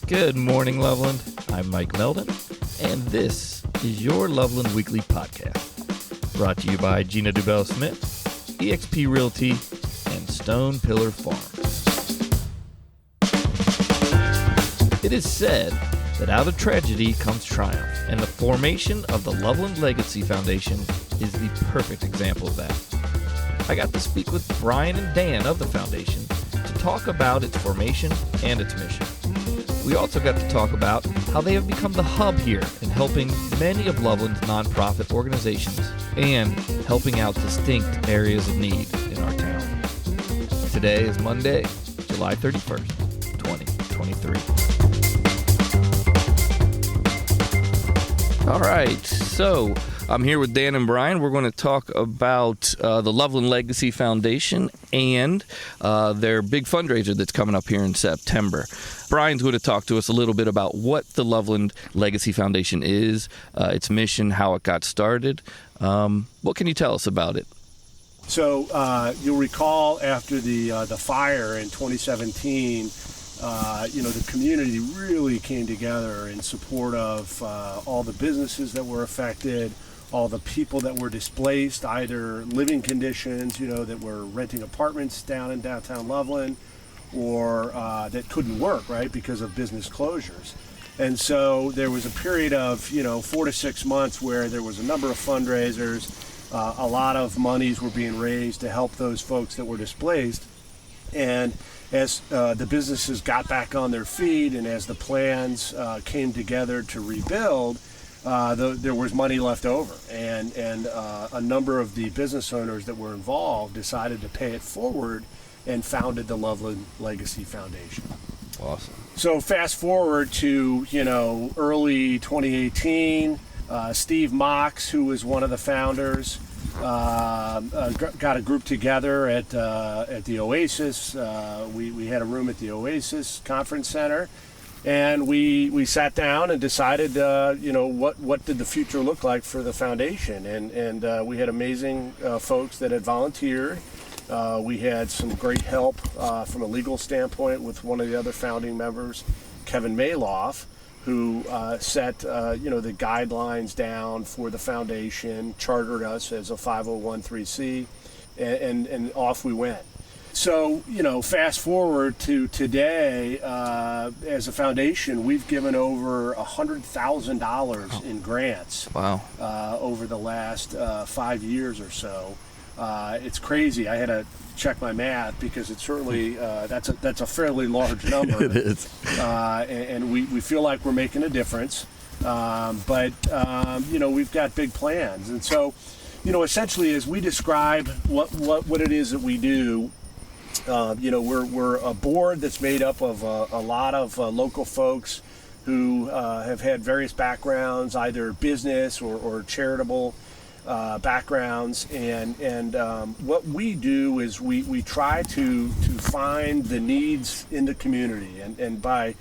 Good morning, Loveland. I'm Mike Meldon, and this is your Loveland Weekly Podcast, brought to you by Gina Dubell-Smith, eXp Realty, and Stone Pillar Farms. It is said that out of tragedy comes triumph, and the formation of the Loveland Legacy Foundation is the perfect example of that. I got to speak with Brian and Dan of the foundation to talk about its formation and its mission. We also got to talk about how they have become the hub here in helping many of Loveland's nonprofit organizations and helping out distinct areas of need in our town. Today is Monday, July 31st, 2023. All right, so I'm here with Dan and Brian. We're going to talk about the Loveland Legacy Foundation and their big fundraiser that's coming up here in September. Brian's going to talk to us a little bit about what the Loveland Legacy Foundation is, its mission, how it got started. What can you tell us about it? So you'll recall after the fire in 2017, the community really came together in support of all the businesses that were affected, all the people that were displaced, either living conditions, that were renting apartments down in downtown Loveland, or that couldn't work, right, because of business closures. And so there was a period of, 4 to 6 months where there was a number of fundraisers. A lot of monies were being raised to help those folks that were displaced. And as the businesses got back on their feet and as the plans came together to rebuild, there was money left over. And a number of the business owners that were involved decided to pay it forward and founded the Loveland Legacy Foundation. Awesome. So fast forward to, early 2018, Steve Mox, who was one of the founders, got a group together at the Oasis. We had a room at the Oasis Conference Center, and we sat down and decided, what did the future look like for the foundation? And we had amazing folks that had volunteered. We had some great help from a legal standpoint with one of the other founding members, Kevin Maloff, who set the guidelines down for the foundation, chartered us as a 501(c), and off we went. So, fast forward to today, as a foundation, we've given over $100,000 in grants. Wow. Over the last 5 years or so. It's crazy. I had to check my math because it's certainly that's a fairly large number. It is, and we feel like we're making a difference. But we've got big plans, and so essentially as we describe what it is that we do, we're a board that's made up of a lot of local folks who have had various backgrounds, either business or charitable backgrounds, and what we do is we try to find the needs in the community, and by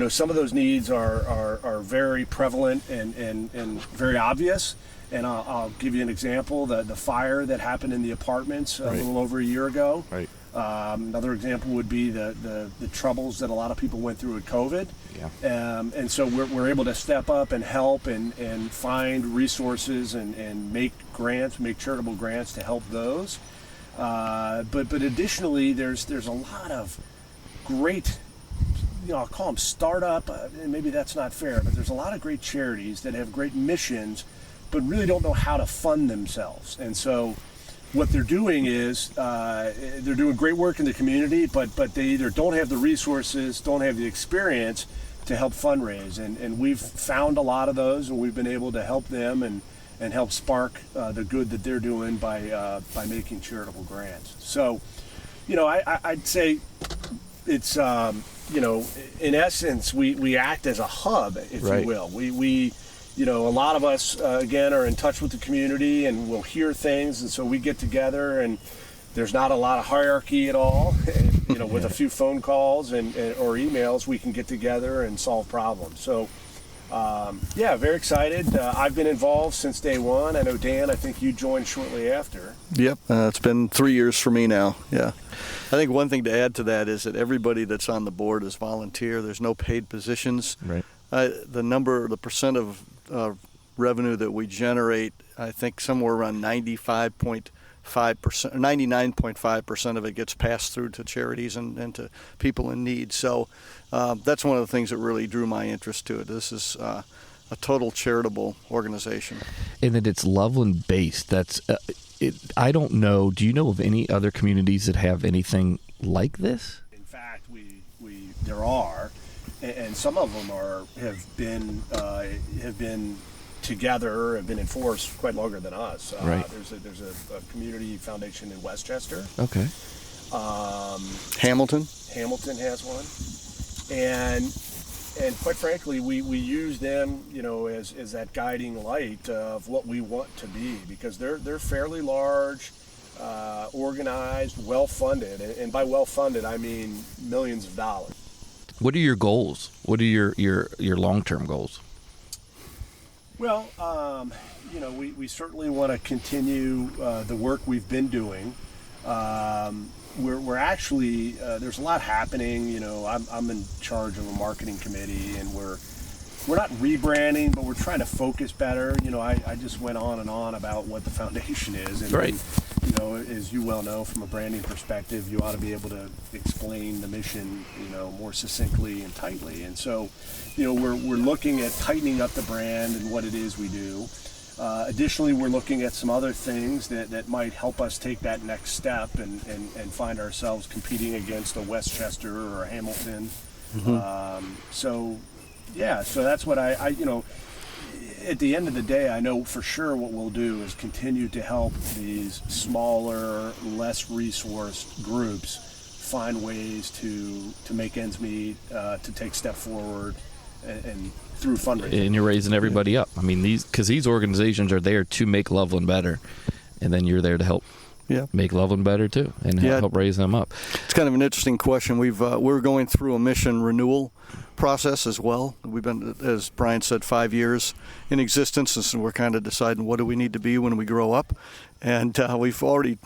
some of those needs are very prevalent and very obvious, and I'll give you an example. The fire that happened in the apartments a little over a year ago. Right. Another example would be the troubles that a lot of people went through with COVID. Yeah. And so we're able to step up and help and find resources and make charitable grants to help those. But additionally, there's a lot of great, I'll call them startup, and maybe that's not fair, but there's a lot of great charities that have great missions, but really don't know how to fund themselves. And so what they're doing is they're doing great work in the community, but they either don't have the resources, don't have the experience to help fundraise. And we've found a lot of those, and we've been able to help them and help spark the good that they're doing by making charitable grants. So, I'd say it's, in essence, we act as a hub, if you will. We a lot of us, again, are in touch with the community, and we'll hear things, and so we get together, and there's not a lot of hierarchy at all. With a few phone calls or emails, we can get together and solve problems. So Yeah, very excited. I've been involved since day one. I know, Dan, I think you joined shortly after. Yep, it's been 3 years for me now, yeah. I think one thing to add to that is that everybody that's on the board is volunteer. There's no paid positions. Right. The percent of revenue that we generate, I think somewhere around 95.5%, 99.5% of it gets passed through to charities and to people in need. So that's one of the things that really drew my interest to it. This is a total charitable organization. And that it's Loveland based. That's I don't know. Do you know of any other communities that have anything like this? In fact, there are, and some of them have been together, have been in force quite longer than us. Right. There's a community foundation in Westchester. Okay. Hamilton has one, and quite frankly, we use them, as that guiding light of what we want to be, because they're fairly large, organized, well funded, and by well funded I mean millions of dollars. What are your goals? What are your long-term goals? Well, we certainly want to continue the work we've been doing. We're actually there's a lot happening. I'm in charge of a marketing committee, and we're not rebranding, but we're trying to focus better. I just went on and on about what the foundation is, and right. As you well know, from a branding perspective, you ought to be able to explain the mission, more succinctly and tightly. And so, we're looking at tightening up the brand and what it is we do. Additionally, we're looking at some other things that might help us take that next step and find ourselves competing against a Westchester or a Hamilton. Mm-hmm. So that's what I at the end of the day, I know for sure what we'll do is continue to help these smaller, less resourced groups find ways to make ends meet, to take step forward, and through fundraising. And you're raising everybody up. I mean, these organizations are there to make Loveland better, and then you're there to help make Loveland better too, and help raise them up. It's kind of an interesting question. We're going through a mission renewal process as well. We've been, as Brian said, 5 years in existence, and we're kind of deciding what do we need to be when we grow up. And we've already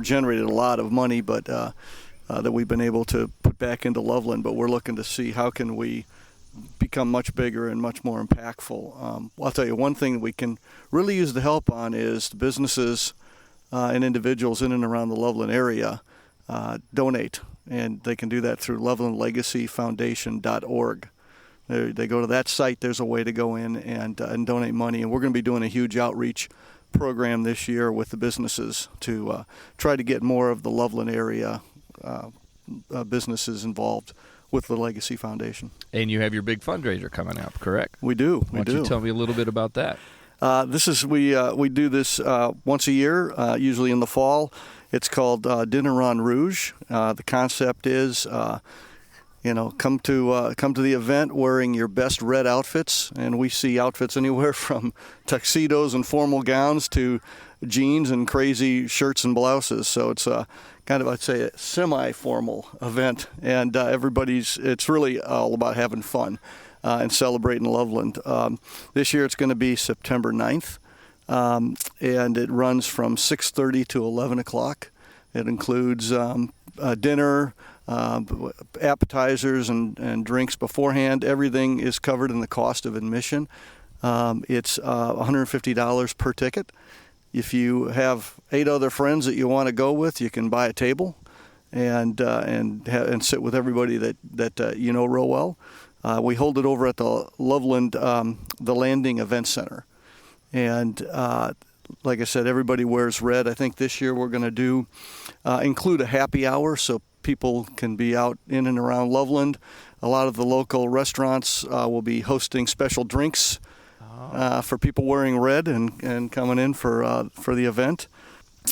generated a lot of money, but that we've been able to put back into Loveland. But we're looking to see how can we become much bigger and much more impactful. I'll tell you one thing that we can really use the help on is the businesses and individuals in and around the Loveland area donate, and they can do that through lovelandlegacyfoundation.org. They go to that site. There's a way to go in and donate money, and we're going to be doing a huge outreach program this year with the businesses to try to get more of the Loveland area businesses involved with the Legacy Foundation. And you have your big fundraiser coming up, correct? We do. Why don't you tell me a little bit about that? We do this once a year, usually in the fall. It's called Dinner on Rouge. The concept is, come to the event wearing your best red outfits, and we see outfits anywhere from tuxedos and formal gowns to jeans and crazy shirts and blouses. So it's kind of, I'd say, a semi-formal event, and it's really all about having fun and celebrating Loveland. This year it's going to be September 9th, and it runs from 6:30 to 11 o'clock. It includes dinner, appetizers, and drinks beforehand. Everything is covered in the cost of admission. It's $150 per ticket. If you have 8 other friends that you want to go with, you can buy a table and sit with everybody that you know real well. We hold it over at the Loveland, the Landing Event Center. And like I said, everybody wears red. I think this year we're going to include a happy hour so people can be out in and around Loveland. A lot of the local restaurants will be hosting special drinks for people wearing red and coming in for the event.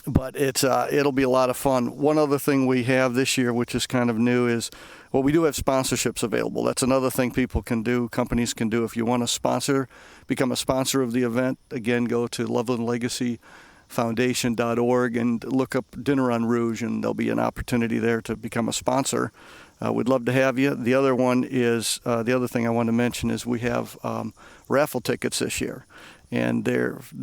But it'll be a lot of fun. One other thing we have this year, which is kind of new, is we do have sponsorships available. That's another thing people can do, companies can do. If you want to become a sponsor of the event, again, go to lovelandlegacyfoundation.org and look up Dinner on Rouge, and there'll be an opportunity there to become a sponsor. We'd love to have you. The other one is the other thing I want to mention is we have raffle tickets this year, and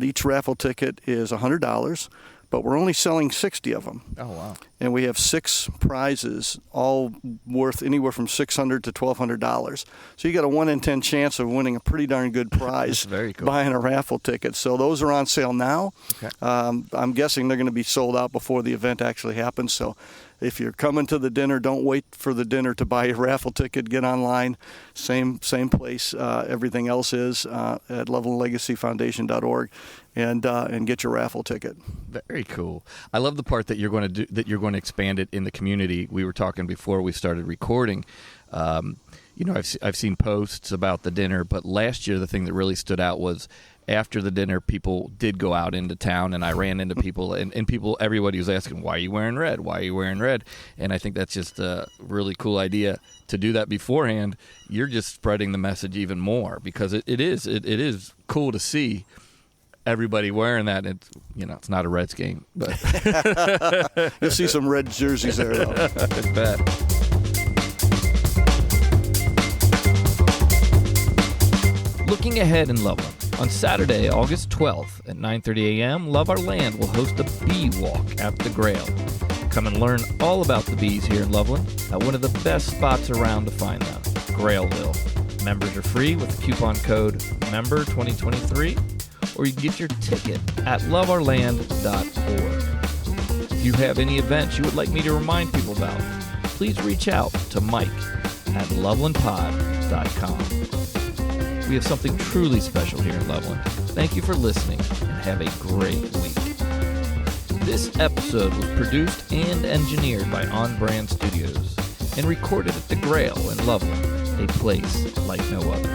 each raffle ticket is $100. But we're only selling 60 of them. Oh, wow. And we have 6 prizes, all worth anywhere from $600 to $1,200. So you got a 1 in 10 chance of winning a pretty darn good prize very cool. buying a raffle ticket. So those are on sale now. Okay. I'm guessing they're going to be sold out before the event actually happens. So if you're coming to the dinner, don't wait for the dinner to buy a raffle ticket. Get online. Same place everything else is at lovelandlegacyfoundation.org. And get your raffle ticket. Very cool. I love the part that you're going to expand it in the community. We were talking before we started recording. I've seen posts about the dinner, but last year the thing that really stood out was after the dinner, people did go out into town, and I ran into people, and everybody was asking, "Why are you wearing red? Why are you wearing red?" And I think that's just a really cool idea to do that beforehand. You're just spreading the message even more because it is cool to see everybody wearing that. It's not a Reds game, but you'll see some red jerseys there, though. I bet. Looking ahead in Loveland, on Saturday, August 12th at 9:30 a.m., Love Our Land will host a bee walk at the Grail. Come and learn all about the bees here in Loveland at one of the best spots around to find them, Grailville. Members are free with the coupon code MEMBER2023. Or you can get your ticket at loveourland.org. If you have any events you would like me to remind people about, please reach out to Mike at lovelandpod.com. We have something truly special here in Loveland. Thank you for listening, and have a great week. This episode was produced and engineered by On Brand Studios and recorded at the Grail in Loveland, a place like no other.